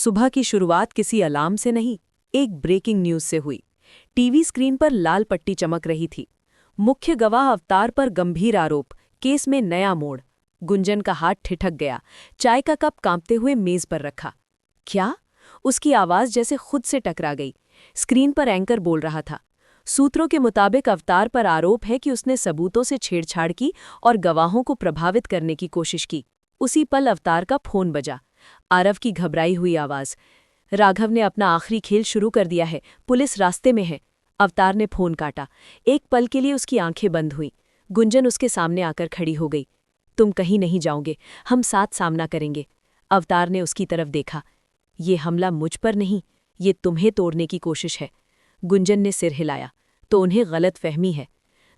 सुबह की शुरुआत किसी अलार्म से नहीं, एक ब्रेकिंग न्यूज से हुई। टीवी स्क्रीन पर लाल पट्टी चमक रही थी। मुख्य गवाह अवतार पर गंभीर आरोप, केस में नया मोड़। गुंजन का हाथ ठिठक गया, चाय का कप कांपते हुए मेज पर रखा। क्या? उसकी आवाज जैसे खुद से टकरा गई। स्क्रीन पर एंकर बोल रहा था, सूत्रों के मुताबिक अवतार पर आरोप है कि उसने सबूतों से छेड़छाड़ की और गवाहों को प्रभावित करने की कोशिश की। उसी पल अवतार का फोन बजा। आरव की घबराई हुई आवाज, राघव ने अपना आखिरी खेल शुरू कर दिया है, पुलिस रास्ते में है। अवतार ने फोन काटा। एक पल के लिए उसकी आंखें बंद हुईं। गुंजन उसके सामने आकर खड़ी हो गई। तुम कहीं नहीं जाओगे, हम साथ सामना करेंगे। अवतार ने उसकी तरफ देखा। ये हमला मुझ पर नहीं, ये तुम्हें तोड़ने की कोशिश है। गुंजन ने सिर हिलाया। तो उन्हें गलत फहमी है।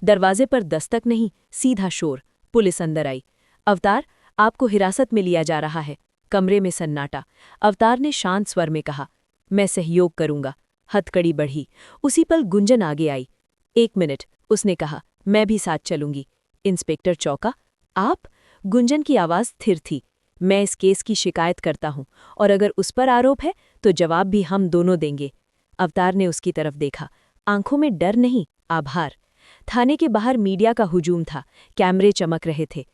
दरवाजे पर दस्तक नहीं, सीधा शोर। पुलिस अंदर आई। अवतार, आपको हिरासत में लिया जा रहा है। कमरे में सन्नाटा। अवतार ने शांत स्वर में कहा, मैं सहयोग करूंगा। हथकड़ी बढ़ी। उसी पल गुंजन आगे आई। 1 मिनट, उसने कहा, मैं भी साथ चलूंगी। इंस्पेक्टर चौका। आप? गुंजन की आवाज स्थिर थी। मैं इस केस की शिकायत करता हूं, और अगर उस पर आरोप है तो जवाब भी हम दोनों देंगे। अवतार ने उसकी तरफ देखा, आंखों में डर नहीं, आभार। थाने के बाहर मीडिया का हुजूम था, कैमरे चमक रहे थे।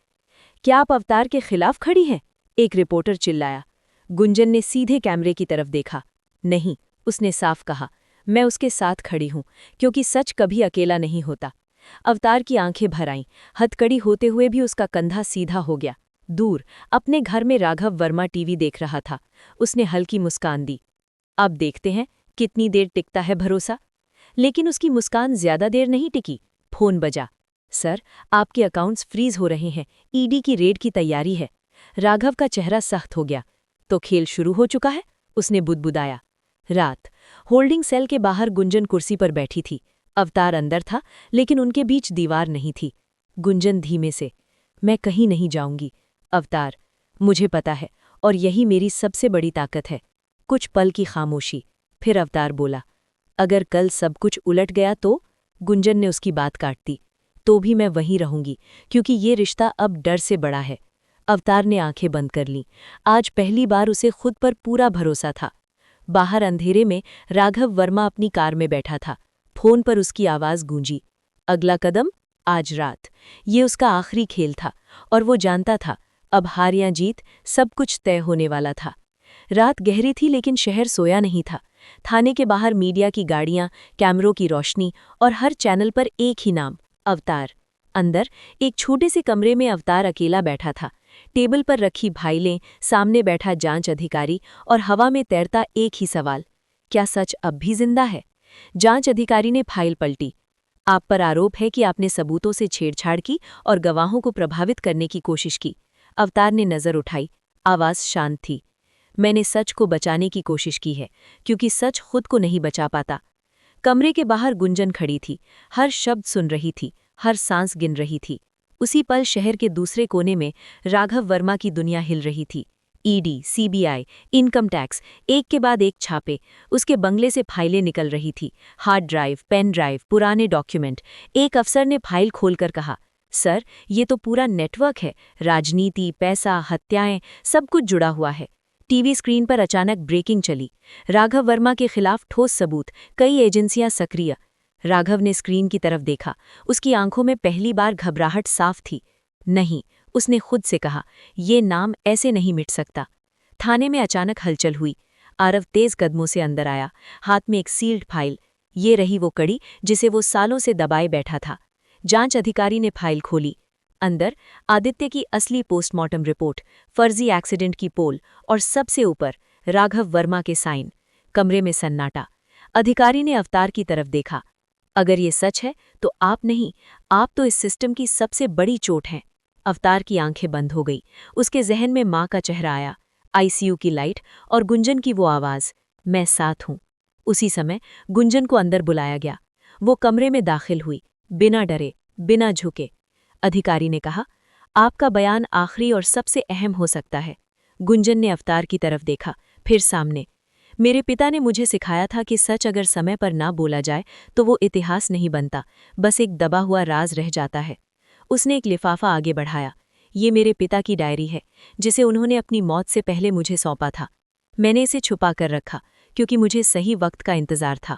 क्या आप अवतार के खिलाफ खड़ी हैं? एक रिपोर्टर चिल्लाया। गुंजन ने सीधे कैमरे की तरफ देखा। नहीं, उसने साफ कहा, मैं उसके साथ खड़ी हूं, क्योंकि सच कभी अकेला नहीं होता। अवतार की आंखें भर आईं। हथकड़ी होते हुए भी उसका कंधा सीधा हो गया। दूर अपने घर में राघव वर्मा टीवी देख रहा था। उसने हल्की मुस्कान दी। अब देखते हैं कितनी देर टिकता है भरोसा। लेकिन उसकी मुस्कान ज्यादा देर नहीं टिकी। फोन बजा। सर, आपके अकाउंट्स फ्रीज हो रहे हैं, ईडी की रेड की तैयारी है। राघव का चेहरा सख्त हो गया। तो खेल शुरू हो चुका है, उसने बुदबुदाया। रात। होल्डिंग सेल के बाहर गुंजन कुर्सी पर बैठी थी। अवतार अंदर था, लेकिन उनके बीच दीवार नहीं थी। गुंजन धीमे से, मैं कहीं नहीं जाऊंगी। अवतार, मुझे पता है, और यही मेरी सबसे बड़ी ताकत है। कुछ पल की खामोशी। फिर अवतार बोला, अगर कल सब कुछ उलट गया तो? गुंजन ने उसकी बात काट दी। तो भी मैं वहीं रहूंगी, क्योंकि ये रिश्ता अब डर से बड़ा है। अवतार ने आंखें बंद कर लीं। आज पहली बार उसे खुद पर पूरा भरोसा था। बाहर अंधेरे में राघव वर्मा अपनी कार में बैठा था। फोन पर उसकी आवाज गूंजी। अगला कदम? आज रात। ये उसका आखिरी खेल था, और वो जानता था, अब हार या जीत सब कुछ तय होने वाला था। रात गहरी थी, लेकिन शहर सोया नहीं था। थाने के बाहर मीडिया की गाड़ियां, कैमरों की रोशनी, और हर चैनल पर एक ही नाम, अवतार। अंदर एक छोटे से कमरे में अवतार अकेला बैठा था। टेबल पर रखी फाइलें, सामने बैठा जांच अधिकारी, और हवा में तैरता एक ही सवाल, क्या सच अब भी जिंदा है? जांच अधिकारी ने फाइल पलटी। आप पर आरोप है कि आपने सबूतों से छेड़छाड़ की और गवाहों को प्रभावित करने की कोशिश की। अवतार ने नजर उठाई। आवाज शांत थी। मैंने सच को बचाने की कोशिश की है, क्योंकि सच खुद को नहीं बचा पाता। कमरे के बाहर गुंजन खड़ी थी, हर शब्द सुन रही थी, हर सांस गिन रही थी। उसी पल शहर के दूसरे कोने में राघव वर्मा की दुनिया हिल रही थी। ईडी, सीबीआई, इनकम टैक्स, एक के बाद एक छापे। उसके बंगले से फाइलें निकल रही थी, हार्ड ड्राइव, पेन ड्राइव, पुराने डॉक्यूमेंट। एक अफसर ने फाइल खोलकर कहा, सर, ये तो पूरा नेटवर्क है, राजनीति, पैसा, हत्याएं, सब कुछ जुड़ा हुआ है। टीवी स्क्रीन पर अचानक ब्रेकिंग चली। राघव वर्मा के खिलाफ ठोस सबूत, कई एजेंसियां सक्रिय। राघव ने स्क्रीन की तरफ देखा। उसकी आंखों में पहली बार घबराहट साफ थी। नहीं, उसने खुद से कहा, ये नाम ऐसे नहीं मिट सकता। थाने में अचानक हलचल हुई। आरव तेज कदमों से अंदर आया, हाथ में एक सील्ड फाइल। ये रही वो कड़ी जिसे वो सालों से दबाए बैठा था। जांच अधिकारी ने फाइल खोली। अंदर आदित्य की असली पोस्टमार्टम रिपोर्ट, फर्जी एक्सीडेंट की पोल, और सबसे ऊपर राघव वर्मा के साइन। कमरे में सन्नाटा। अधिकारी ने अवतार की तरफ देखा। अगर ये सच है तो आप नहीं, आप तो इस सिस्टम की सबसे बड़ी चोट हैं। अवतार की आंखें बंद हो गई। उसके जहन में माँ का चेहरा आया, आईसीयू की लाइट, और गुंजन की वो आवाज, मैं साथ हूं। उसी समय गुंजन को अंदर बुलाया गया। वो कमरे में दाखिल हुई, बिना डरे, बिना झुके। अधिकारी ने कहा, आपका बयान आखिरी और सबसे अहम हो सकता है। गुंजन ने अवतार की तरफ देखा, फिर सामने। मेरे पिता ने मुझे सिखाया था कि सच अगर समय पर ना बोला जाए तो वो इतिहास नहीं बनता, बस एक दबा हुआ राज रह जाता है। उसने एक लिफाफा आगे बढ़ाया। ये मेरे पिता की डायरी है, जिसे उन्होंने अपनी मौत से पहले मुझे सौंपा था। मैंने इसे छुपा कर रखा क्योंकि मुझे सही वक्त का इंतजार था।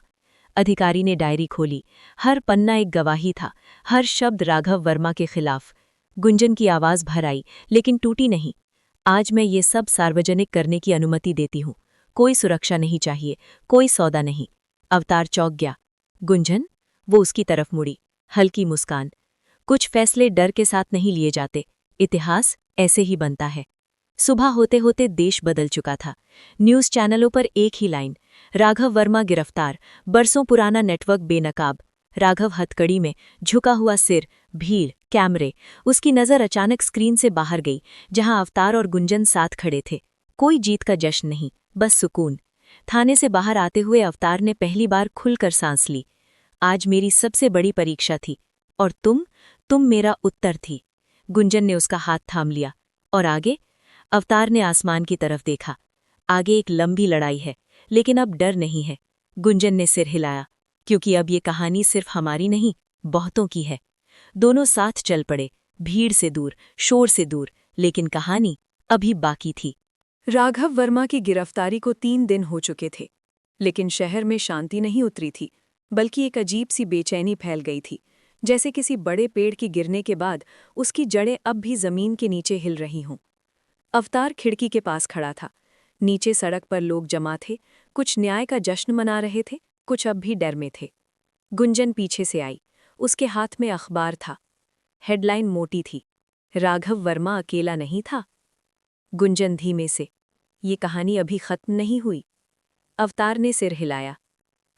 अधिकारी ने डायरी खोली। हर पन्ना एक गवाही था, हर शब्द राघव वर्मा के खिलाफ। गुंजन की आवाज भर आई, लेकिन टूटी नहीं। आज मैं ये सब सार्वजनिक करने की अनुमति देती हूँ। कोई सुरक्षा नहीं चाहिए, कोई सौदा नहीं। अवतार चौंक गया। गुंजन? वो उसकी तरफ मुड़ी, हल्की मुस्कान। कुछ फैसले डर के साथ नहीं लिए जाते, इतिहास ऐसे ही बनता है। सुबह होते होते देश बदल चुका था। न्यूज़ चैनलों पर एक ही लाइन, राघव वर्मा गिरफ्तार, बरसों पुराना नेटवर्क बेनकाब। राघव हथकड़ी में, झुका हुआ सिर, भीड़, कैमरे। उसकी नज़र अचानक स्क्रीन से बाहर गई, जहां अवतार और गुंजन साथ खड़े थे। कोई जीत का जश्न नहीं, बस सुकून। थाने से बाहर आते हुए अवतार ने पहली बार खुलकर सांस ली। आज मेरी सबसे बड़ी परीक्षा थी, और तुम मेरा उत्तर थी। गुंजन ने उसका हाथ थाम लिया। और आगे? अवतार ने आसमान की तरफ देखा। आगे एक लंबी लड़ाई है, लेकिन अब डर नहीं है। गुंजन ने सिर हिलाया, क्योंकि अब ये कहानी सिर्फ हमारी नहीं, बहुतों की है। दोनों साथ चल पड़े, भीड़ से दूर, शोर से दूर, लेकिन कहानी अभी बाकी थी। राघव वर्मा की गिरफ्तारी को 3 दिन हो चुके थे, लेकिन शहर में शांति नहीं उतरी थी, बल्कि एक अजीब सी बेचैनी फैल गई थी, जैसे किसी बड़े पेड़ की गिरने के बाद उसकी जड़ें अब भी जमीन के नीचे हिल रही हों। अवतार खिड़की के पास खड़ा था। नीचे सड़क पर लोग जमा थे, कुछ न्याय का जश्न मना रहे थे, कुछ अब भी डर में थे। गुंजन पीछे से आई, उसके हाथ में अखबार था। हेडलाइन मोटी थी, राघव वर्मा अकेला नहीं था। गुंजन धीमे से, ये कहानी अभी खत्म नहीं हुई। अवतार ने सिर हिलाया।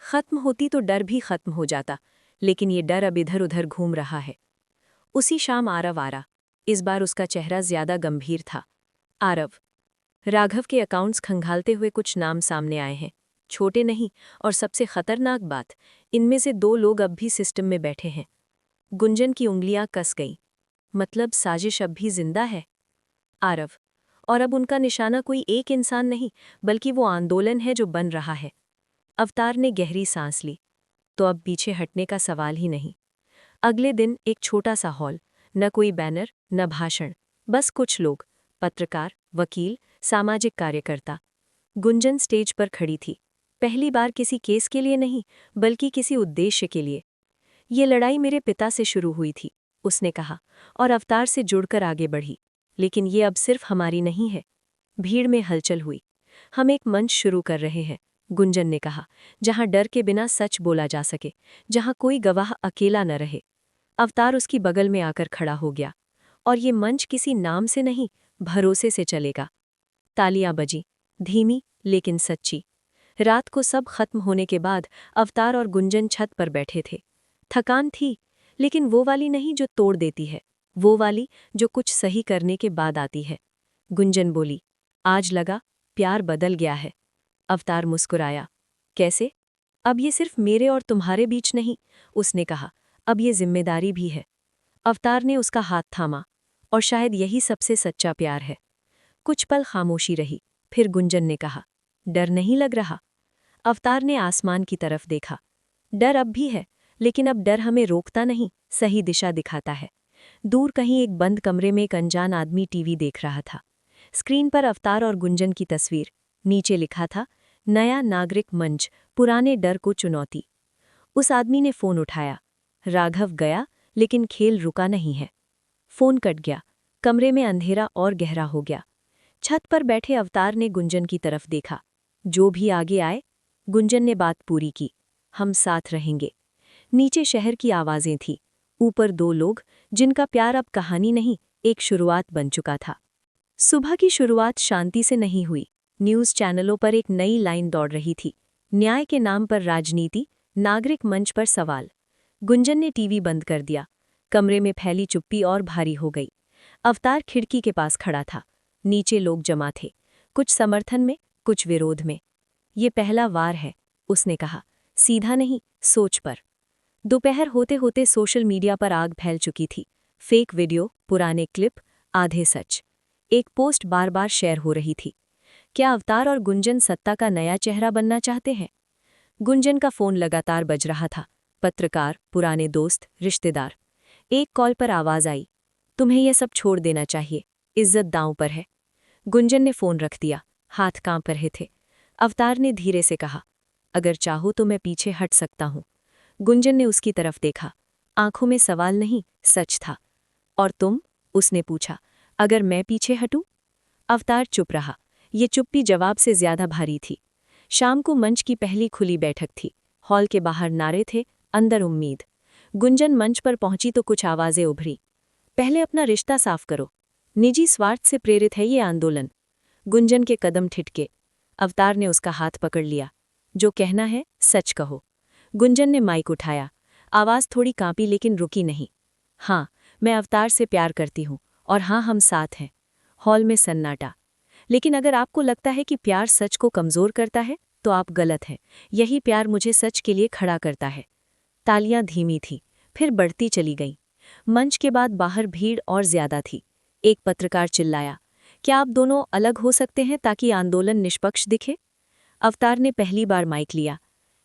खत्म होती तो डर भी खत्म हो जाता, लेकिन ये डर अब इधर उधर घूम रहा है। उसी शाम आरव आरा। इस बार उसका चेहरा ज्यादा गंभीर था। आरव। राघव के अकाउंट्स खंगालते हुए कुछ नाम सामने आए हैं। छोटे नहीं, और सबसे खतरनाक बात, इनमें से 2 लोग अब भी सिस्टम में बैठे हैं। गुंजन की उंगलियां कस गईं। मतलब साजिश अब भी जिंदा है। आरव। और अब उनका निशाना कोई एक इंसान नहीं, बल्कि वो आंदोलन है जो बन रहा है। अवतार ने गहरी सांस ली। तो अब पीछे हटने का सवाल ही नहीं। अगले दिन एक छोटा सा हॉल, न कोई बैनर, न भाषण, बस कुछ लोग, पत्रकार, वकील, सामाजिक कार्यकर्ता। गुंजन स्टेज पर खड़ी थी, पहली बार किसी केस के लिए नहीं, बल्कि किसी उद्देश्य के लिए। ये लड़ाई मेरे पिता से शुरू हुई थी, उसने कहा, और अवतार से जुड़कर आगे बढ़ी। लेकिन ये अब सिर्फ हमारी नहीं है। भीड़ में हलचल हुई। हम एक मंच शुरू कर रहे हैं, गुंजन ने कहा, जहां डर के बिना सच बोला जा सके, जहां कोई गवाह अकेला न रहे। अवतार उसकी बगल में आकर खड़ा हो गया। और ये मंच किसी नाम से नहीं, भरोसे से चलेगा। तालियां बजी, धीमी लेकिन सच्ची। रात को सब खत्म होने के बाद अवतार और गुंजन छत पर बैठे थे। थकान थी, लेकिन वो वाली नहीं जो तोड़ देती है, वो वाली जो कुछ सही करने के बाद आती है। गुंजन बोली, आज लगा प्यार बदल गया है। अवतार मुस्कुराया। कैसे? अब ये सिर्फ मेरे और तुम्हारे बीच नहीं, उसने कहा, अब ये जिम्मेदारी भी है। अवतार ने उसका हाथ थामा। और शायद यही सबसे सच्चा प्यार है। कुछ पल खामोशी रही, फिर गुंजन ने कहा, डर नहीं लग रहा? अवतार ने आसमान की तरफ देखा। डर अब भी है, लेकिन अब डर हमें रोकता नहीं, सही दिशा दिखाता है। दूर कहीं एक बंद कमरे में एक अनजान आदमी टीवी देख रहा था। स्क्रीन पर अवतार और गुंजन की तस्वीर, नीचे लिखा था, नया नागरिक मंच, पुराने डर को चुनौती। उस आदमी ने फोन उठाया। राघव गया, लेकिन खेल रुका नहीं है। फोन कट गया। कमरे में अंधेरा और गहरा हो गया। छत पर बैठे अवतार ने गुंजन की तरफ देखा। जो भी आगे आए। गुंजन ने बात पूरी की, हम साथ रहेंगे। नीचे शहर की आवाजें थीं, ऊपर 2 लोग, जिनका प्यार अब कहानी नहीं, एक शुरुआत बन चुका था। सुबह की शुरुआत शांति से नहीं हुई। न्यूज़ चैनलों पर एक नई लाइन दौड़ रही थी, न्याय के नाम पर राजनीति, नागरिक मंच पर सवाल। गुंजन ने टीवी बंद कर दिया। कमरे में फैली चुप्पी और भारी हो गई। अवतार खिड़की के पास खड़ा था। नीचे लोग जमा थे, कुछ समर्थन में, कुछ विरोध में। ये पहला वार है, उसने कहा, सीधा नहीं, सोच पर। दोपहर होते होते सोशल मीडिया पर आग फैल चुकी थी। फेक वीडियो, पुराने क्लिप, आधे सच। एक पोस्ट बार बार शेयर हो रही थी। क्या अवतार और गुंजन सत्ता का नया चेहरा बनना चाहते हैं? गुंजन का फोन लगातार बज रहा था। पत्रकार, पुराने दोस्त, रिश्तेदार। एक कॉल पर आवाज आई, तुम्हें यह सब छोड़ देना चाहिए, इज्जत दांव पर है। गुंजन ने फोन रख दिया। हाथ कांप रहे थे। अवतार ने धीरे से कहा, अगर चाहो तो मैं पीछे हट सकता हूं। गुंजन ने उसकी तरफ देखा। आंखों में सवाल नहीं, सच था। और तुम? उसने पूछा। अगर मैं पीछे हटूं? अवतार चुप रहा। ये चुप्पी जवाब से ज्यादा भारी थी। शाम को मंच की पहली खुली बैठक थी। हॉल के बाहर नारे थे, अंदर उम्मीद। गुंजन मंच पर पहुंची तो कुछ आवाजें उभरी। पहले अपना रिश्ता साफ करो। निजी स्वार्थ से प्रेरित है ये आंदोलन। गुंजन के कदम ठिठके। अवतार ने उसका हाथ पकड़ लिया। जो कहना है सच कहो। गुंजन ने माइक उठाया। आवाज थोड़ी कांपी लेकिन रुकी नहीं। हाँ, मैं अवतार से प्यार करती हूँ, और हाँ, हम साथ हैं। हॉल में सन्नाटा। लेकिन अगर आपको लगता है कि प्यार सच को कमजोर करता है तो आप गलत हैं। यही प्यार मुझे सच के लिए खड़ा करता है। तालियां धीमी थी, फिर बढ़ती चली गईं। मंच के बाद बाहर भीड़ और ज्यादा थी। एक पत्रकार चिल्लाया, क्या आप दोनों अलग हो सकते हैं ताकि आंदोलन निष्पक्ष दिखे? अवतार ने पहली बार माइक लिया।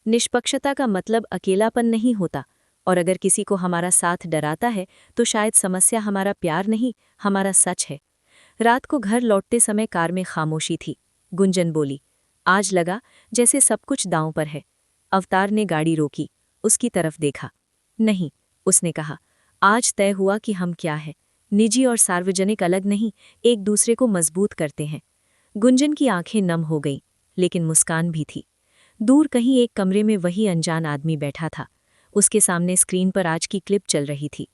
निष्पक्षता का मतलब अकेलापन नहीं होता, और अगर किसी को हमारा साथ डराता है तो शायद समस्या हमारा प्यार नहीं, हमारा सच है। रात को घर लौटते समय कार में खामोशी थी। गुंजन बोली, आज लगा जैसे सब कुछ दांव पर है। अवतार ने गाड़ी रोकी, उसकी तरफ देखा। नहीं, उसने कहा, आज तय हुआ कि हम क्या है। निजी और सार्वजनिक अलग नहीं, एक दूसरे को मजबूत करते हैं। गुंजन की आंखें नम हो गईं, लेकिन मुस्कान भी थी। दूर कहीं एक कमरे में वही अनजान आदमी बैठा था। उसके सामने स्क्रीन पर आज की क्लिप चल रही थी।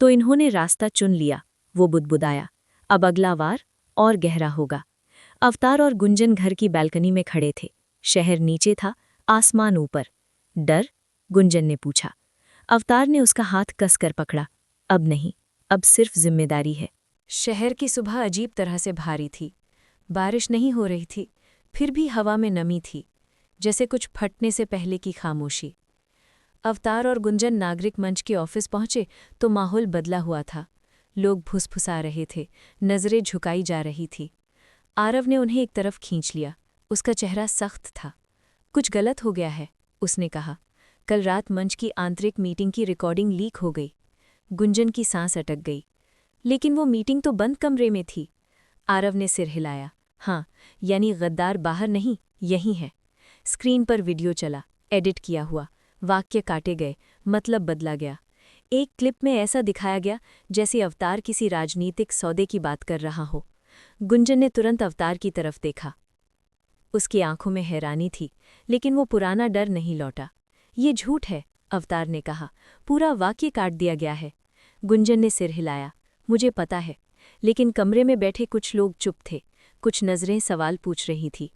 तो इन्होंने रास्ता चुन लिया, वो बुदबुदाया। अब अगला वार और गहरा होगा। अवतार और गुंजन घर की बालकनी में खड़े थे। शहर नीचे था, आसमान ऊपर। डर? गुंजन ने पूछा। अवतार ने उसका हाथ कसकर पकड़ा। अब नहीं, अब सिर्फ जिम्मेदारी है। शहर की सुबह अजीब तरह से भारी थी। बारिश नहीं हो रही थी, फिर भी हवा में नमी थी, जैसे कुछ फटने से पहले की खामोशी। अवतार और गुंजन नागरिक मंच के ऑफिस पहुंचे तो माहौल बदला हुआ था। लोग फुसफुसा रहे थे, नजरें झुकाई जा रही थी। आरव ने उन्हें एक तरफ खींच लिया। उसका चेहरा सख्त था। कुछ गलत हो गया है, उसने कहा। कल रात मंच की आंतरिक मीटिंग की रिकॉर्डिंग लीक हो गई। गुंजन की सांस अटक गई। लेकिन वो मीटिंग तो बंद कमरे में थी। आरव ने सिर हिलाया। हाँ, यानी गद्दार बाहर नहीं, यही है। स्क्रीन पर वीडियो चला, एडिट किया हुआ। वाक्य काटे गए, मतलब बदला गया। एक क्लिप में ऐसा दिखाया गया जैसे अवतार किसी राजनीतिक सौदे की बात कर रहा हो। गुंजन ने तुरंत अवतार की तरफ देखा। उसकी आंखों में हैरानी थी, लेकिन वो पुराना डर नहीं लौटा। ये झूठ है, अवतार ने कहा। पूरा वाक्य काट दिया गया है। गुंजन ने सिर हिलाया। मुझे पता है, लेकिन कमरे में बैठे कुछ लोग चुप थे। कुछ नजरें सवाल पूछ रही थी।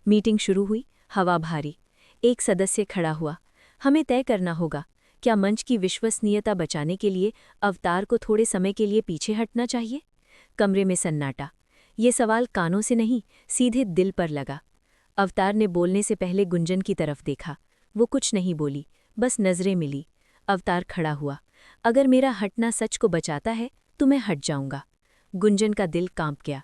मीटिंग शुरू हुई, हवा भारी। एक सदस्य खड़ा हुआ। हमें तय करना होगा, क्या मंच की विश्वसनीयता बचाने के लिए अवतार को थोड़े समय के लिए पीछे हटना चाहिए? कमरे में सन्नाटा। ये सवाल कानों से नहीं, सीधे दिल पर लगा। अवतार ने बोलने से पहले गुंजन की तरफ देखा। वो कुछ नहीं बोली, बस नजरें मिली। अवतार खड़ा हुआ। अगर मेरा हटना सच को बचाता है तो मैं हट जाऊंगा। गुंजन का दिल कांप गया।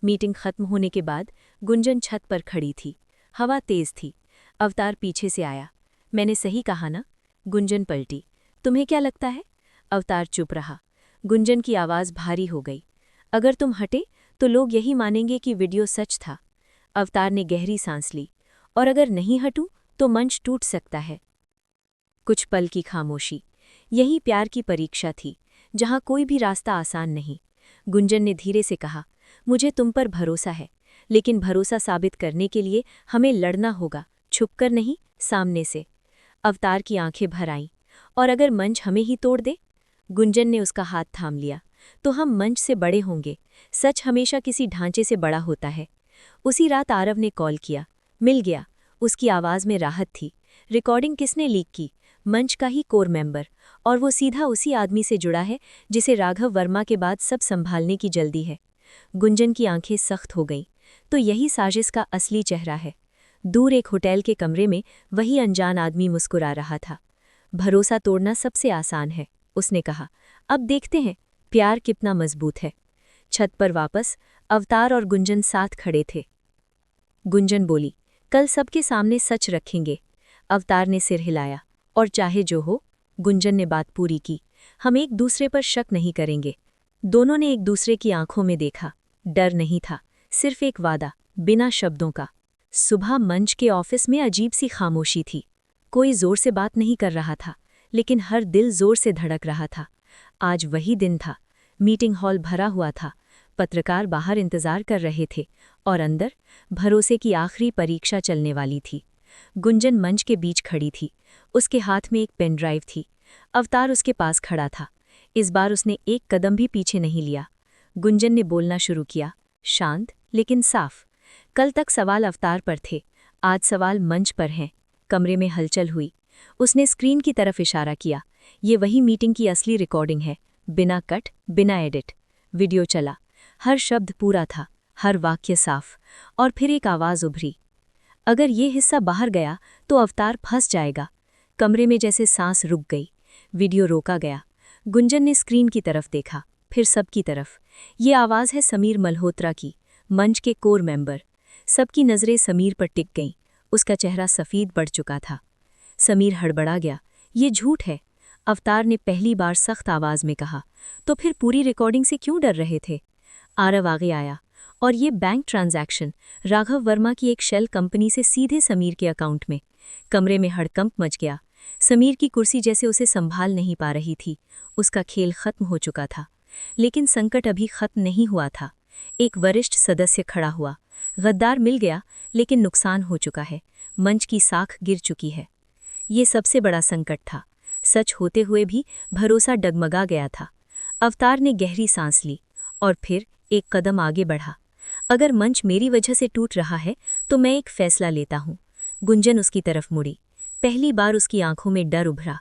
मीटिंग खत्म होने के बाद गुंजन छत पर खड़ी थी। हवा तेज थी। अवतार पीछे से आया। मैंने सही कहा ना? गुंजन पलटी। तुम्हें क्या लगता है? अवतार चुप रहा। गुंजन की आवाज़ भारी हो गई। अगर तुम हटे तो लोग यही मानेंगे कि वीडियो सच था। अवतार ने गहरी सांस ली। और अगर नहीं हटूं तो मंच टूट सकता है। कुछ पल की खामोशी। यही प्यार की परीक्षा थी, जहां कोई भी रास्ता आसान नहीं। गुंजन ने धीरे से कहा, मुझे तुम पर भरोसा है, लेकिन भरोसा साबित करने के लिए हमें लड़ना होगा, छुपकर नहीं, सामने से। अवतार की आंखें भर आईं। और अगर मंच हमें ही तोड़ दे? गुंजन ने उसका हाथ थाम लिया। तो हम मंच से बड़े होंगे। सच हमेशा किसी ढांचे से बड़ा होता है। उसी रात आरव ने कॉल किया। मिल गया। उसकी आवाज़ में राहत थी। रिकॉर्डिंग किसने लीक की? मंच का ही कोर मेंबर। और वो सीधा उसी आदमी से जुड़ा है जिसे राघव वर्मा के बाद सब संभालने की जल्दी है। गुंजन की आंखें सख्त हो गईं। तो यही साजिश का असली चेहरा है। दूर एक होटल के कमरे में वही अनजान आदमी मुस्कुरा रहा था। भरोसा तोड़ना सबसे आसान है, उसने कहा। अब देखते हैं प्यार कितना मजबूत है। छत पर वापस अवतार और गुंजन साथ खड़े थे। गुंजन बोली, कल सबके सामने सच रखेंगे। अवतार ने सिर हिलाया। और चाहे जो हो। गुंजन ने बात पूरी की। हम एक दूसरे पर शक नहीं करेंगे। दोनों ने एक दूसरे की आंखों में देखा। डर नहीं था, सिर्फ एक वादा, बिना शब्दों का। सुबह मंच के ऑफिस में अजीब सी खामोशी थी। कोई जोर से बात नहीं कर रहा था, लेकिन हर दिल जोर से धड़क रहा था। आज वही दिन था। मीटिंग हॉल भरा हुआ था, पत्रकार बाहर इंतजार कर रहे थे और अंदर भरोसे की आखिरी परीक्षा चलने वाली थी। गुंजन मंच के बीच खड़ी थी। उसके हाथ में एक पेन ड्राइव थी। अवतार उसके पास खड़ा था। इस बार उसने एक कदम भी पीछे नहीं लिया। गुंजन ने बोलना शुरू किया, शांत लेकिन साफ। कल तक सवाल अवतार पर थे, आज सवाल मंच पर हैं। कमरे में हलचल हुई। उसने स्क्रीन की तरफ इशारा किया। ये वही मीटिंग की असली रिकॉर्डिंग है, बिना कट, बिना एडिट। वीडियो चला। हर शब्द पूरा था, हर वाक्य साफ। और फिर एक आवाज़ उभरी। अगर ये हिस्सा बाहर गया तो अवतार फंस जाएगा। कमरे में जैसे सांस रुक गई। वीडियो रोका गया। गुंजन ने स्क्रीन की तरफ देखा, फिर सबकी तरफ। ये आवाज़ है समीर मल्होत्रा की, मंच के कोर मेंबर। सबकी नज़रें समीर पर टिक गईं। उसका चेहरा सफ़ेद पड़ चुका था। समीर हड़बड़ा गया। ये झूठ है, अवतार ने पहली बार सख्त आवाज़ में कहा। तो फिर पूरी रिकॉर्डिंग से क्यों डर रहे थे? आरव आगे आया। और ये बैंक ट्रांजैक्शन राघव वर्मा की एक शेल कंपनी से सीधे समीर के अकाउंट में। कमरे में हड़कंप मच गया। समीर की कुर्सी जैसे उसे संभाल नहीं पा रही थी। उसका खेल खत्म हो चुका था। लेकिन संकट अभी खत्म नहीं हुआ था। एक वरिष्ठ सदस्य खड़ा हुआ। गद्दार मिल गया, लेकिन नुकसान हो चुका है। मंच की साख गिर चुकी है। ये सबसे बड़ा संकट था। सच होते हुए भी भरोसा डगमगा गया था। अवतार ने गहरी सांस ली और फिर एक कदम आगे बढ़ा। अगर मंच मेरी वजह से टूट रहा है तो मैं एक फैसला लेता हूँ। गुंजन उसकी तरफ मुड़ी। पहली बार उसकी आंखों में डर उभरा।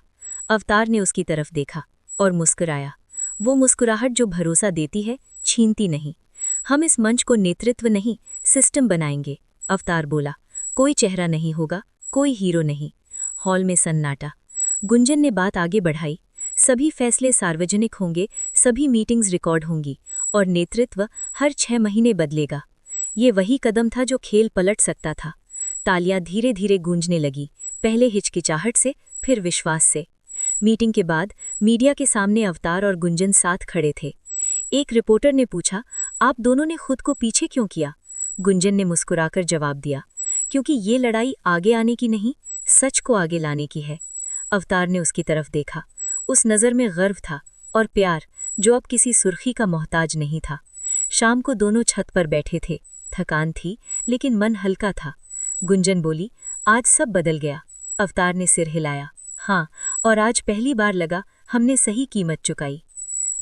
अवतार ने उसकी तरफ देखा और मुस्कुराया। वो मुस्कुराहट जो भरोसा देती है, छीनती नहीं। हम इस मंच को नेतृत्व नहीं, सिस्टम बनाएंगे, अवतार बोला। कोई चेहरा नहीं होगा, कोई हीरो नहीं। हॉल में सन्नाटा। गुंजन ने बात आगे बढ़ाई। सभी फैसले सार्वजनिक होंगे, सभी मीटिंग्स रिकॉर्ड होंगी और नेतृत्व हर 6 महीने बदलेगा। ये वही कदम था जो खेल पलट सकता था। तालियां धीरे धीरे गूंजने लगी, पहले हिचकिचाहट से, फिर विश्वास से। मीटिंग के बाद मीडिया के सामने अवतार और गुंजन साथ खड़े थे। एक रिपोर्टर ने पूछा, आप दोनों ने खुद को पीछे क्यों किया? गुंजन ने मुस्कुराकर जवाब दिया, क्योंकि ये लड़ाई आगे आने की नहीं, सच को आगे लाने की है। अवतार ने उसकी तरफ देखा। उस नज़र में गर्व था और प्यार, जो अब किसी सुर्खी का मोहताज नहीं था। शाम को दोनों छत पर बैठे थे। थकान थी, लेकिन मन हल्का था। गुंजन बोली, आज सब बदल गया। अवतार ने सिर हिलाया। हाँ, और आज पहली बार लगा हमने सही कीमत चुकाई।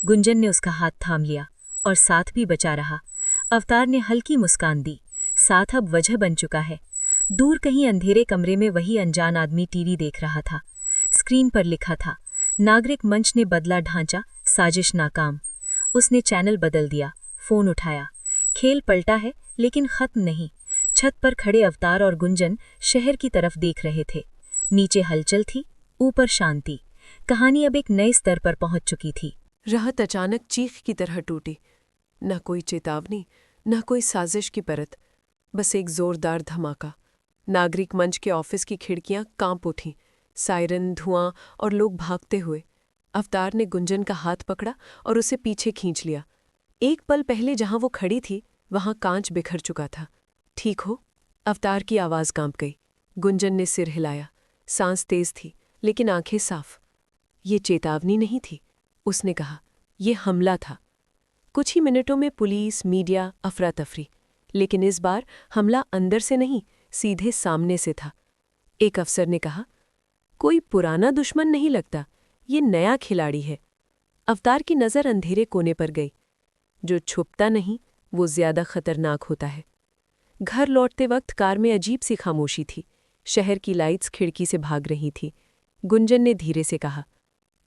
गुंजन ने उसका हाथ थाम लिया और साथ भी बचा रहा। अवतार ने हल्की मुस्कान दी। साथ अब वजह बन चुका है। दूर कहीं अंधेरे कमरे में वही अनजान आदमी टीवी देख रहा था। स्क्रीन पर लिखा था, नागरिक मंच ने बदला ढांचा, साजिश नाकाम। उसने चैनल बदल दिया, फोन उठाया। खेल पलटा है, लेकिन खत्म नहीं। छत पर खड़े अवतार और गुंजन शहर की तरफ देख रहे थे। नीचे हलचल थी, ऊपर शांति। कहानी अब एक नए स्तर पर पहुंच चुकी थी। राहत अचानक चीख की तरह टूटी। न कोई चेतावनी, न कोई साजिश की परत, बस एक जोरदार धमाका। नागरिक मंच के ऑफिस की खिड़कियां कांप उठीं, सायरन, धुआं और लोग भागते हुए। अवतार ने गुंजन का हाथ पकड़ा और उसे पीछे खींच लिया। एक पल पहले जहां वो खड़ी थी, वहां कांच बिखर चुका था। ठीक हो? अवतार की आवाज़ कांप गई। गुंजन ने सिर हिलाया। सांस तेज थी, लेकिन आंखें साफ। ये चेतावनी नहीं थी, उसने कहा। ये हमला था। कुछ ही मिनटों में पुलिस, मीडिया, अफरा तफरी। लेकिन इस बार हमला अंदर से नहीं, सीधे सामने से था। एक अफसर ने कहा, कोई पुराना दुश्मन नहीं लगता, ये नया खिलाड़ी है। अवतार की नज़र अंधेरे कोने पर गई। जो छुपता नहीं, वो ज्यादा खतरनाक होता है। घर लौटते वक्त कार में अजीब सी खामोशी थी। शहर की लाइट्स खिड़की से भाग रही थी। गुंजन ने धीरे से कहा,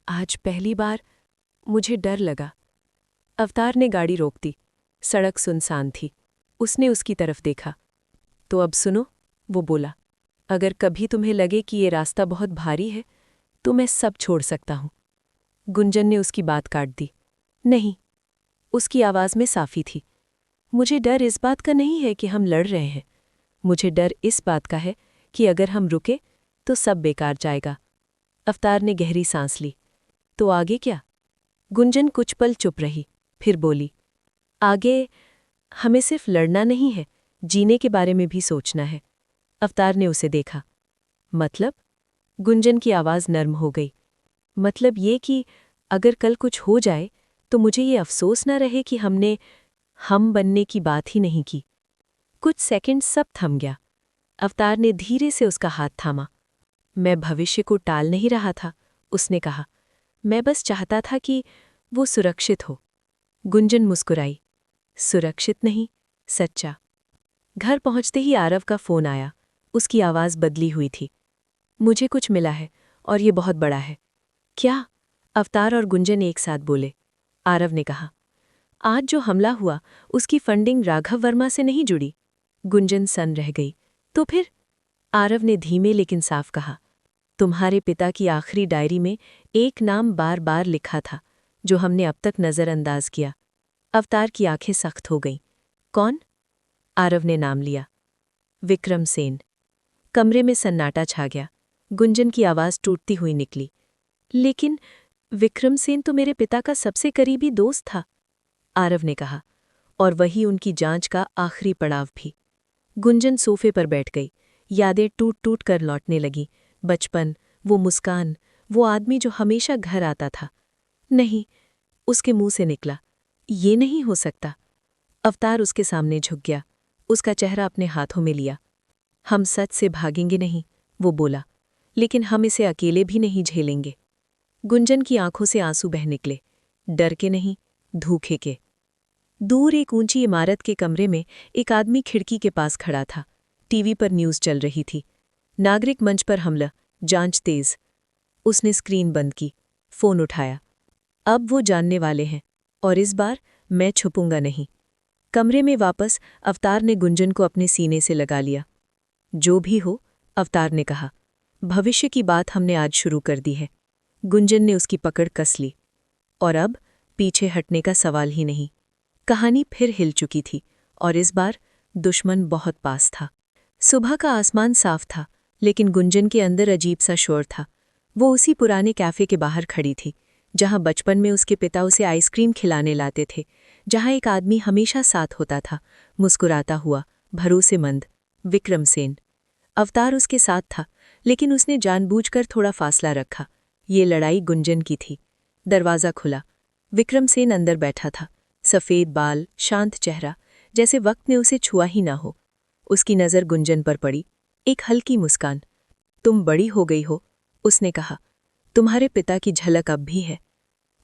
आज पहली बार मुझे डर लगा। अवतार ने गाड़ी रोक दी। सड़क सुनसान थी। उसने उसकी तरफ देखा। तो अब सुनो, वो बोला, अगर कभी तुम्हें लगे कि ये रास्ता बहुत भारी है, तो मैं सब छोड़ सकता हूं। गुंजन ने उसकी बात काट दी। नहीं, उसकी आवाज़ में साफी थी। मुझे डर इस बात का नहीं है कि हम लड़ रहे हैं। मुझे डर इस बात का है कि अगर हम रुके तो सब बेकार जाएगा। अवतार ने गहरी सांस ली। तो आगे क्या? गुंजन कुछ पल चुप रही, फिर बोली, आगे हमें सिर्फ लड़ना नहीं है, जीने के बारे में भी सोचना है। अवतार ने उसे देखा। मतलब? गुंजन की आवाज़ नर्म हो गई। मतलब ये कि अगर कल कुछ हो जाए तो मुझे ये अफसोस न रहे कि हमने हम बनने की बात ही नहीं की। कुछ सेकंड सब थम गया। अवतार ने धीरे से उसका हाथ थामा। मैं भविष्य को टाल नहीं रहा था, उसने कहा। मैं बस चाहता था कि वो सुरक्षित हो। गुंजन मुस्कुराई। सुरक्षित नहीं, सच्चा। घर पहुंचते ही आरव का फोन आया। उसकी आवाज़ बदली हुई थी। मुझे कुछ मिला है और ये बहुत बड़ा है। क्या? अवतार और गुंजन एक साथ बोले। आरव ने कहा, आज जो हमला हुआ उसकी फंडिंग राघव वर्मा से नहीं जुड़ी। गुंजन सन रह गई। तो फिर? आरव ने धीमे लेकिन साफ कहा, तुम्हारे पिता की आखिरी डायरी में एक नाम बार बार लिखा था जो हमने अब तक नज़रअंदाज किया। अवतार की आंखें सख्त हो गईं। कौन? आरव ने नाम लिया। विक्रम सेन। कमरे में सन्नाटा छा गया। गुंजन की आवाज़ टूटती हुई निकली। लेकिन विक्रम सेन तो मेरे पिता का सबसे करीबी दोस्त था, आरव ने कहा, और वही उनकी जांच का आखिरी पड़ाव भी। गुंजन सोफे पर बैठ गई। यादें टूट टूट कर लौटने लगी। बचपन, वो मुस्कान, वो आदमी जो हमेशा घर आता था। नहीं, उसके मुंह से निकला, ये नहीं हो सकता। अवतार उसके सामने झुक गया। उसका चेहरा अपने हाथों में लिया। हम सच से भागेंगे नहीं, वो बोला, लेकिन हम इसे अकेले भी नहीं झेलेंगे। गुंजन की आंखों से आंसू बह निकले। डर के नहीं, धूखे के। दूर एक ऊंची इमारत के कमरे में एक आदमी खिड़की के पास खड़ा था। टीवी पर न्यूज़ चल रही थी। नागरिक मंच पर हमला, जांच तेज। उसने स्क्रीन बंद की, फोन उठाया। अब वो जानने वाले हैं, और इस बार मैं छुपूंगा नहीं। कमरे में वापस अवतार ने गुंजन को अपने सीने से लगा लिया। जो भी हो, अवतार ने कहा, भविष्य की बात हमने आज शुरू कर दी है। गुंजन ने उसकी पकड़ कस ली। और अब पीछे हटने का सवाल ही नहीं। कहानी फिर हिल चुकी थी, और इस बार दुश्मन बहुत पास था। सुबह का आसमान साफ था, लेकिन गुंजन के अंदर अजीब सा शोर था। वो उसी पुराने कैफे के बाहर खड़ी थी, जहां बचपन में उसके पिता उसे आइसक्रीम खिलाने लाते थे, जहां एक आदमी हमेशा साथ होता था, मुस्कुराता हुआ, भरोसेमंद, विक्रम सेन। अवतार उसके साथ था, लेकिन उसने जानबूझकर थोड़ा फासला रखा। ये लड़ाई गुंजन की थी। दरवाज़ा खुला। विक्रम सेन अंदर बैठा था। सफ़ेद बाल, शांत चेहरा, जैसे वक्त ने उसे छुआ ही ना हो। उसकी नज़र गुंजन पर पड़ी। एक हल्की मुस्कान। तुम बड़ी हो गई हो, उसने कहा। तुम्हारे पिता की झलक अब भी है।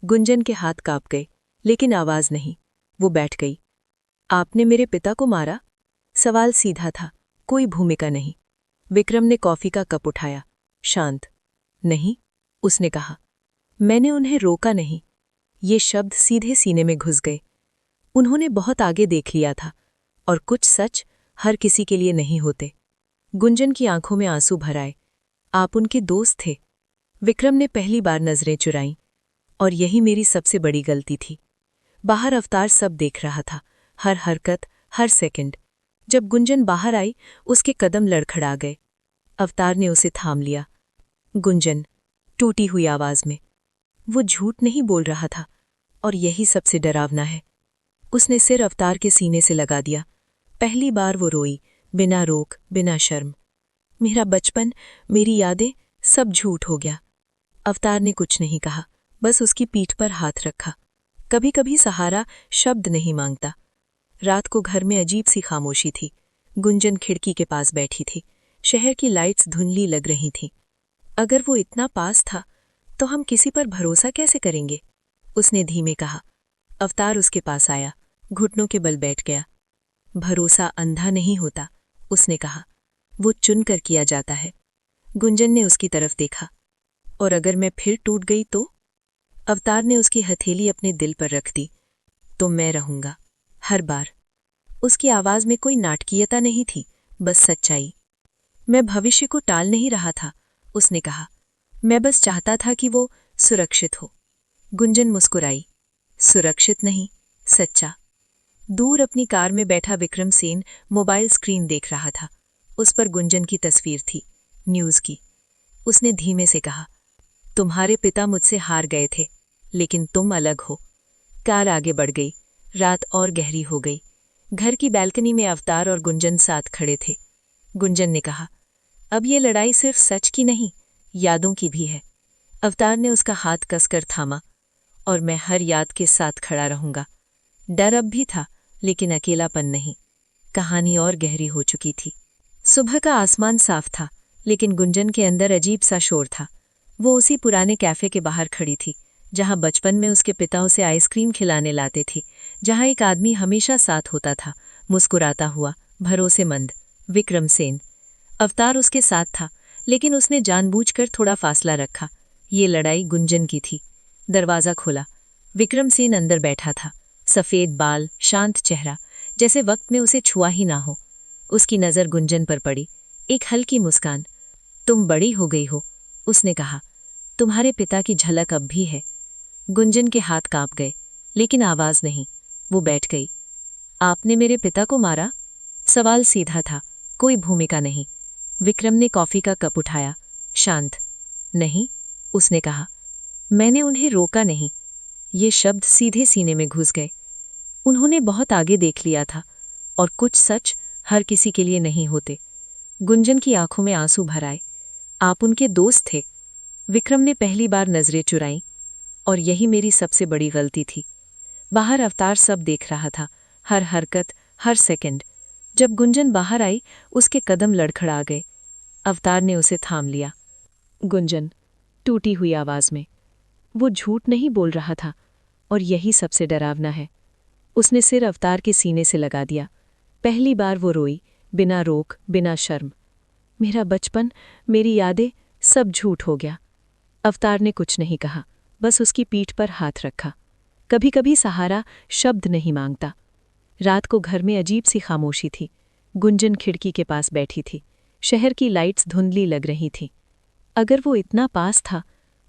गुंजन के हाथ कांप गए, लेकिन आवाज़ नहीं। वो बैठ गई। आपने मेरे पिता को मारा? सवाल सीधा था, कोई भूमिका नहीं। विक्रम ने कॉफ़ी का कप उठाया। शांत। नहीं, उसने कहा। मैंने उन्हें रोका नहीं। ये शब्द सीधे सीने में घुस गए। उन्होंने बहुत आगे देख लिया था, और कुछ सच हर किसी के लिए नहीं होते। गुंजन की आंखों में आंसू भर आए। आप उनके दोस्त थे। विक्रम ने पहली बार नजरें चुराईं। और यही मेरी सबसे बड़ी गलती थी। बाहर अवतार सब देख रहा था, हर हरकत, हर सेकंड। जब गुंजन बाहर आई, उसके कदम लड़खड़ा गए। अवतार ने उसे थाम लिया। गुंजन, टूटी हुई आवाज में। वो झूठ नहीं बोल रहा था, और यही सबसे डरावना है। उसने सिर अवतार के सीने से लगा दिया। पहली बार वो रोई, बिना रोक, बिना शर्म। मेरा बचपन, मेरी यादें, सब झूठ हो गया। अवतार ने कुछ नहीं कहा, बस उसकी पीठ पर हाथ रखा। कभी कभी सहारा शब्द नहीं मांगता। रात को घर में अजीब सी खामोशी थी। गुंजन खिड़की के पास बैठी थी। शहर की लाइट्स धुंधली लग रही थीं। अगर वो इतना पास था, तो हम किसी पर भरोसा कैसे करेंगे? उसने धीमे कहा। अवतार उसके पास आया, घुटनों के बल बैठ गया। भरोसा अंधा नहीं होता, उसने कहा। वो चुनकर किया जाता है। गुंजन ने उसकी तरफ देखा। और अगर मैं फिर टूट गई तो? अवतार ने उसकी हथेली अपने दिल पर रख दी। तो मैं रहूंगा, हर बार। उसकी आवाज में कोई नाटकीयता नहीं थी, बस सच्चाई। मैं भविष्य को टाल नहीं रहा था, उसने कहा। मैं बस चाहता था कि वो सुरक्षित हो। गुंजन मुस्कुराई। सुरक्षित नहीं, सच्चा। दूर अपनी कार में बैठा विक्रम सेन मोबाइल स्क्रीन देख रहा था। उस पर गुंजन की तस्वीर थी, न्यूज़ की। उसने धीमे से कहा, तुम्हारे पिता मुझसे हार गए थे, लेकिन तुम अलग हो। कार आगे बढ़ गई। रात और गहरी हो गई। घर की बैल्कनी में अवतार और गुंजन साथ खड़े थे। गुंजन ने कहा, अब ये लड़ाई सिर्फ सच की नहीं, यादों की भी है। अवतार ने उसका हाथ कसकर थामा। और मैं हर याद के साथ खड़ा रहूंगा। डर अब भी था, लेकिन अकेलापन नहीं। कहानी और गहरी हो चुकी थी। सुबह का आसमान साफ था, लेकिन गुंजन के अंदर अजीब सा शोर था। वो उसी पुराने कैफे के बाहर खड़ी थी, जहां बचपन में उसके पिता उसे आइसक्रीम खिलाने लाते थे, जहां एक आदमी हमेशा साथ होता था, मुस्कुराता हुआ, भरोसेमंद, विक्रम सेन। अवतार उसके साथ था, लेकिन उसने जानबूझकर थोड़ा फासला रखा। ये लड़ाई गुंजन की थी। दरवाजा खोला। विक्रम सेन अंदर बैठा था। सफेद बाल, शांत चेहरा, जैसे वक्त में उसे छुआ ही ना हो। उसकी नज़र गुंजन पर पड़ी। एक हल्की मुस्कान। तुम बड़ी हो गई हो, उसने कहा। तुम्हारे पिता की झलक अब भी है। गुंजन के हाथ कांप गए, लेकिन आवाज नहीं। वो बैठ गई। आपने मेरे पिता को मारा? सवाल सीधा था, कोई भूमिका नहीं। विक्रम ने कॉफी का कप उठाया। शांत। नहीं, उसने कहा। मैंने उन्हें रोका नहीं। ये शब्द सीधे सीने में घुस गए। उन्होंने बहुत आगे देख लिया था, और कुछ सच हर किसी के लिए नहीं होते। गुंजन की आंखों में आंसू भर आए। आप उनके दोस्त थे। विक्रम ने पहली बार नजरें चुराईं। और यही मेरी सबसे बड़ी गलती थी। बाहर अवतार सब देख रहा था, हर हरकत, हर सेकंड। जब गुंजन बाहर आई, उसके कदम लड़खड़ा गए। अवतार ने उसे थाम लिया। गुंजन, टूटी हुई आवाज में। वो झूठ नहीं बोल रहा था, और यही सबसे डरावना है। उसने सिर अवतार के सीने से लगा दिया। पहली बार वो रोई, बिना रोक, बिना शर्म। मेरा बचपन, मेरी यादें, सब झूठ हो गया। अवतार ने कुछ नहीं कहा, बस उसकी पीठ पर हाथ रखा। कभी कभी सहारा शब्द नहीं मांगता। रात को घर में अजीब सी खामोशी थी। गुंजन खिड़की के पास बैठी थी। शहर की लाइट्स धुंधली लग रही थीं। अगर वो इतना पास था,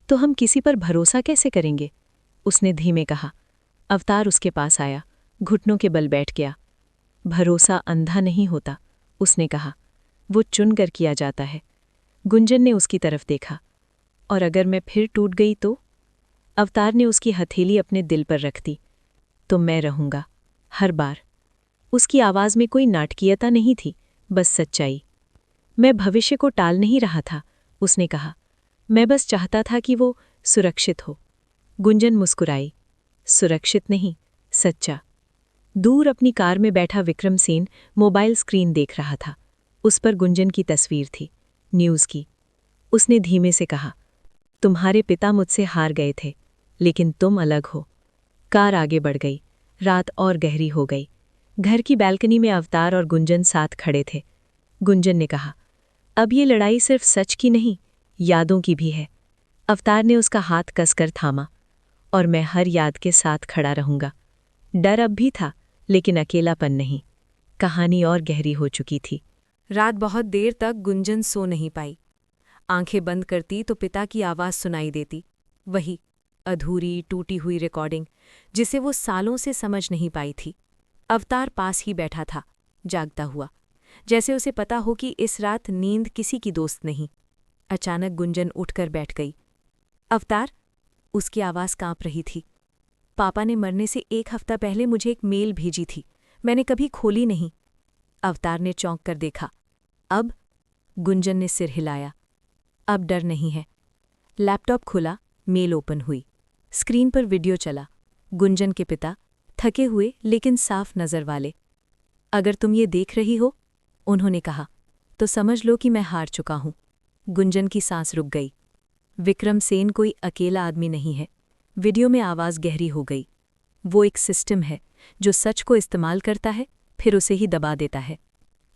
तो हम किसी पर भरोसा कैसे करेंगे? उसने धीमे कहा। अवतार उसके पास आया, घुटनों के बल बैठ गया। भरोसा अंधा नहीं होता, उसने कहा। वो चुनकर किया जाता है। गुंजन ने उसकी तरफ देखा। और अगर मैं फिर टूट गई तो? अवतार ने उसकी हथेली अपने दिल पर रख दी। तो मैं रहूंगा, हर बार। उसकी आवाज में कोई नाटकीयता नहीं थी, बस सच्चाई। मैं भविष्य को टाल नहीं रहा था, उसने कहा। मैं बस चाहता था कि वो सुरक्षित हो। गुंजन मुस्कुराई। सुरक्षित नहीं, सच्चा। दूर अपनी कार में बैठा विक्रम सेन मोबाइल स्क्रीन देख रहा था। उस पर गुंजन की तस्वीर थी, न्यूज़ की। उसने धीमे से कहा, तुम्हारे पिता मुझसे हार गए थे, लेकिन तुम अलग हो। कार आगे बढ़ गई। रात और गहरी हो गई। घर की बैल्कनी में अवतार और गुंजन साथ खड़े थे। गुंजन ने कहा, अब ये लड़ाई सिर्फ सच की नहीं, यादों की भी है। अवतार ने उसका हाथ कसकर थामा। और मैं हर याद के साथ खड़ा रहूंगा। डर अब भी था, लेकिन अकेलापन नहीं। कहानी और गहरी हो चुकी थी। रात बहुत देर तक गुंजन सो नहीं पाई। आंखें बंद करती तो पिता की आवाज़ सुनाई देती। वही अधूरी, टूटी हुई रिकॉर्डिंग, जिसे वो सालों से समझ नहीं पाई थी। अवतार पास ही बैठा था, जागता हुआ, जैसे उसे पता हो कि इस रात नींद किसी की दोस्त नहीं। अचानक गुंजन उठकर बैठ गई। अवतार, उसकी आवाज़ कांप रही थी। पापा ने मरने से 1 हफ्ता पहले मुझे एक मेल भेजी थी, मैंने कभी खोली नहीं। अवतार ने चौंक कर देखा। अब? गुंजन ने सिर हिलाया। अब डर नहीं है। लैपटॉप खुला, मेल ओपन हुई। स्क्रीन पर वीडियो चला। गुंजन के पिता, थके हुए लेकिन साफ नज़र वाले। अगर तुम ये देख रही हो, उन्होंने कहा, तो समझ लो कि मैं हार चुका हूं। गुंजन की सांस रुक गई। विक्रम सेन कोई अकेला आदमी नहीं है। वीडियो में आवाज़ गहरी हो गई। वो एक सिस्टम है जो सच को इस्तेमाल करता है, फिर उसे ही दबा देता है।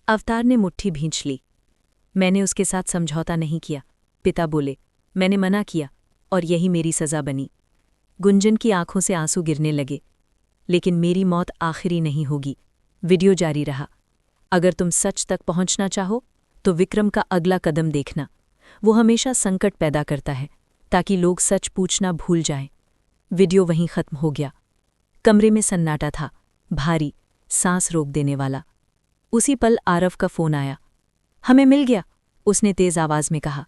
अवतार ने मुट्ठी भींच ली। मैंने उसके साथ समझौता नहीं किया, पिता बोले। मैंने मना किया, और यही मेरी सज़ा बनी। गुंजन की आंखों से आंसू गिरने लगे। लेकिन मेरी मौत आखिरी नहीं होगी। वीडियो जारी रहा। अगर तुम सच तक पहुंचना चाहो, तो विक्रम का अगला कदम देखना। वो हमेशा संकट पैदा करता है, ताकि लोग सच पूछना भूल जाएं। वीडियो वहीं खत्म हो गया। कमरे में सन्नाटा था, भारी, सांस रोक देने वाला। उसी पल आरव का फोन आया। हमें मिल गया, उसने तेज आवाज में कहा।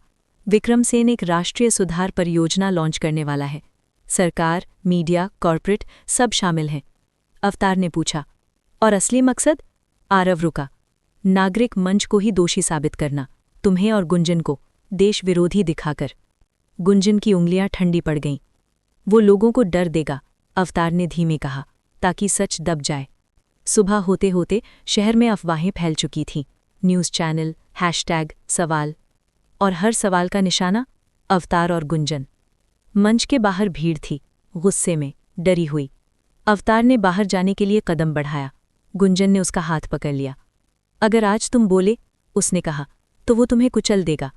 विक्रम सेन एक राष्ट्रीय सुधार परियोजना लॉन्च करने वाला है। सरकार, मीडिया, कॉर्पोरेट सब शामिल हैं। अवतार ने पूछा, और असली मकसद? आरव रुका। नागरिक मंच को ही दोषी साबित करना, तुम्हें और गुंजन को देश विरोधी दिखाकर। गुंजन की उंगलियां ठंडी पड़ गईं। वो लोगों को डर देगा, अवतार ने धीमे कहा, ताकि सच दब जाए। सुबह होते होते शहर में अफवाहें फैल चुकी थीं। न्यूज़ चैनल, हैशटैग, सवाल, और हर सवाल का निशाना अवतार और गुंजन। मंच के बाहर भीड़ थी, गुस्से में, डरी हुई। अवतार ने बाहर जाने के लिए कदम बढ़ाया। गुंजन ने उसका हाथ पकड़ लिया। अगर आज तुम बोले, उसने कहा, तो वो तुम्हें कुचल देगा।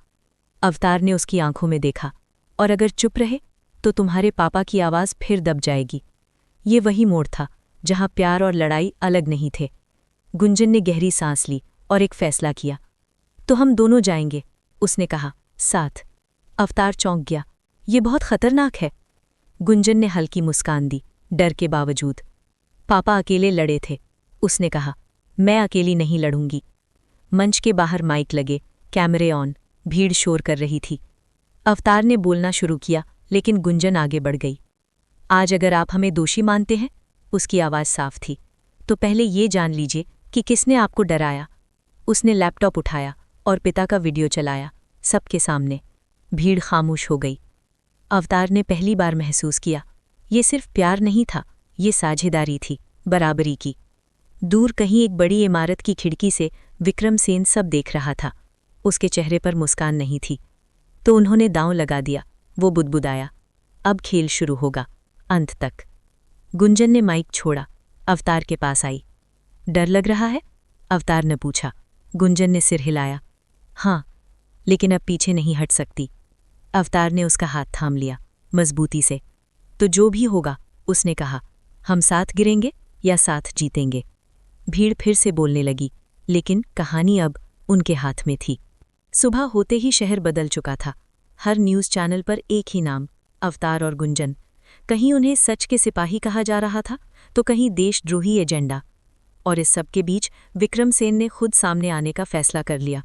अवतार ने उसकी आंखों में देखा, और अगर चुप रहे तो तुम्हारे पापा की आवाज़ फिर दब जाएगी। ये वही मोड़ था जहां प्यार और लड़ाई अलग नहीं थे। गुंजन ने गहरी सांस ली और एक फैसला किया। तो हम दोनों जाएंगे, उसने कहा, साथ। अवतार चौंक गया। ये बहुत खतरनाक है। गुंजन ने हल्की मुस्कान दी, डर के बावजूद। पापा अकेले लड़े थे, उसने कहा, मैं अकेली नहीं लड़ूंगी। मंच के बाहर माइक लगे, कैमरे ऑन, भीड़ शोर कर रही थी। अवतार ने बोलना शुरू किया, लेकिन गुंजन आगे बढ़ गई। आज अगर आप हमें दोषी मानते हैं, उसकी आवाज़ साफ थी, तो पहले ये जान लीजिए कि किसने आपको डराया। उसने लैपटॉप उठाया और पिता का वीडियो चलाया, सबके सामने। भीड़ खामोश हो गई। अवतार ने पहली बार महसूस किया, ये सिर्फ प्यार नहीं था, ये साझेदारी थी, बराबरी की। दूर कहीं एक बड़ी इमारत की खिड़की से विक्रम सेन सब देख रहा था। उसके चेहरे पर मुस्कान नहीं थी। तो उन्होंने दांव लगा दिया, वो बुदबुदाया। अब खेल शुरू होगा, अंत तक। गुंजन ने माइक छोड़ा, अवतार के पास आई। डर लग रहा है? अवतार ने पूछा। गुंजन ने सिर हिलाया। हाँ, लेकिन अब पीछे नहीं हट सकती। अवतार ने उसका हाथ थाम लिया, मजबूती से। तो जो भी होगा, उसने कहा, हम साथ गिरेंगे या साथ जीतेंगे। भीड़ फिर से बोलने लगी, लेकिन कहानी अब उनके हाथ में थी। सुबह होते ही शहर बदल चुका था। हर न्यूज़ चैनल पर एक ही नाम, अवतार और गुंजन। कहीं उन्हें सच के सिपाही कहा जा रहा था, तो कहीं देशद्रोही एजेंडा। और इस सब के बीच विक्रम सेन ने खुद सामने आने का फैसला कर लिया।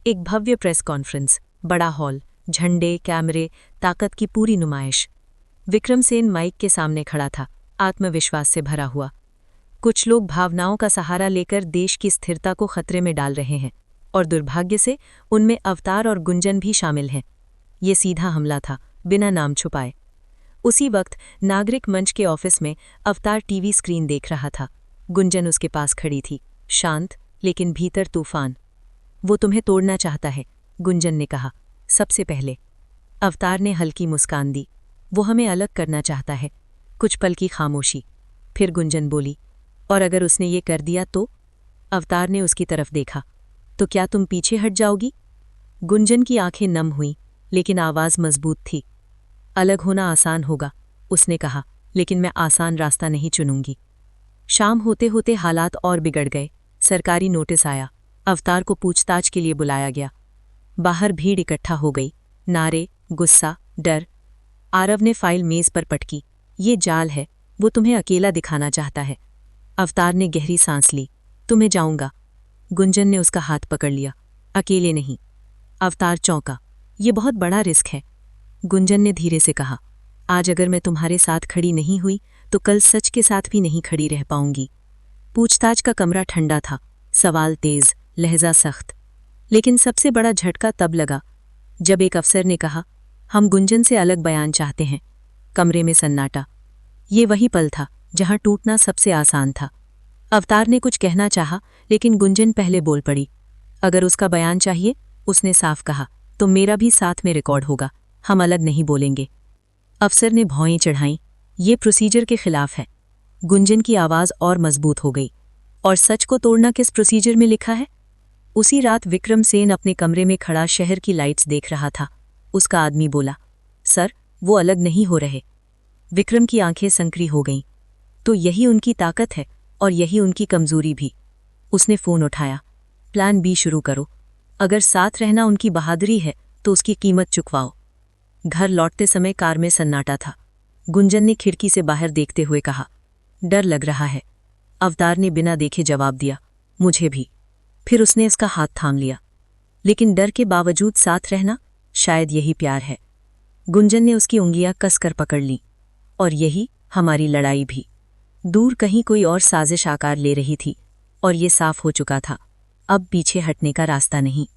एक भव्य प्रेस कॉन्फ्रेंस, बड़ा हॉल, झंडे, कैमरे, ताकत की पूरी नुमाइश। विक्रम सेन माइक के सामने खड़ा था, आत्मविश्वास से भरा हुआ। कुछ लोग भावनाओं का सहारा लेकर देश की स्थिरता को खतरे में डाल रहे हैं, और दुर्भाग्य से उनमें अवतार और गुंजन भी शामिल हैं। ये सीधा हमला था, बिना नाम छुपाए। उसी वक्त नागरिक मंच के ऑफिस में अवतार टीवी स्क्रीन देख रहा था। गुंजन उसके पास खड़ी थी, शांत लेकिन भीतर तूफान। वो तुम्हें तोड़ना चाहता है, गुंजन ने कहा, सबसे पहले। अवतार ने हल्की मुस्कान दी। वो हमें अलग करना चाहता है। कुछ पल की खामोशी। फिर गुंजन बोली, और अगर उसने ये कर दिया तो? अवतार ने उसकी तरफ देखा। तो क्या तुम पीछे हट जाओगी? गुंजन की आंखें नम हुईं, लेकिन आवाज़ मजबूत थी। अलग होना आसान होगा, उसने कहा, लेकिन मैं आसान रास्ता नहीं चुनूंगी। शाम होते होते हालात और बिगड़ गए। सरकारी नोटिस आया। अवतार को पूछताछ के लिए बुलाया गया। बाहर भीड़ इकट्ठा हो गई, नारे, गुस्सा, डर। आरव ने फाइल मेज पर पटकी। ये जाल है, वो तुम्हें अकेला दिखाना चाहता है। अवतार ने गहरी सांस ली। तुम्हें जाऊंगा। गुंजन ने उसका हाथ पकड़ लिया। अकेले नहीं। अवतार चौंका। ये बहुत बड़ा रिस्क है। गुंजन ने धीरे से कहा, आज अगर मैं तुम्हारे साथ खड़ी नहीं हुई तो कल सच के साथ भी नहीं खड़ी रह पाऊंगी। पूछताछ का कमरा ठंडा था, सवाल तेज, लहजा सख्त। लेकिन सबसे बड़ा झटका तब लगा जब एक अफसर ने कहा, हम गुंजन से अलग बयान चाहते हैं। कमरे में सन्नाटा। ये वही पल था जहां टूटना सबसे आसान था। अवतार ने कुछ कहना चाहा, लेकिन गुंजन पहले बोल पड़ी। अगर उसका बयान चाहिए, उसने साफ कहा, तो मेरा भी साथ में रिकॉर्ड होगा। हम अलग नहीं बोलेंगे। अफसर ने भौएं चढ़ाईं। ये प्रोसीजर के खिलाफ है। गुंजन की आवाज़ और मजबूत हो गई। और सच को तोड़ना किस प्रोसीजर में लिखा है? उसी रात विक्रम सेन अपने कमरे में खड़ा शहर की लाइट्स देख रहा था। उसका आदमी बोला, सर, वो अलग नहीं हो रहे। विक्रम की आंखें संकरी हो गईं। तो यही उनकी ताकत है और यही उनकी कमजोरी भी। उसने फ़ोन उठाया। प्लान बी शुरू करो। अगर साथ रहना उनकी बहादुरी है तो उसकी कीमत चुकवाओ। घर लौटते समय कार में सन्नाटा था। गुंजन ने खिड़की से बाहर देखते हुए कहा, डर लग रहा है। अवतार ने बिना देखे जवाब दिया, मुझे भी। फिर उसने उसका हाथ थाम लिया। लेकिन डर के बावजूद साथ रहना, शायद यही प्यार है। गुंजन ने उसकी उंगलियां कसकर पकड़ लीं। और यही हमारी लड़ाई भी। दूर कहीं कोई और साजिश आकार ले रही थी, और ये साफ हो चुका था। अब पीछे हटने का रास्ता नहीं।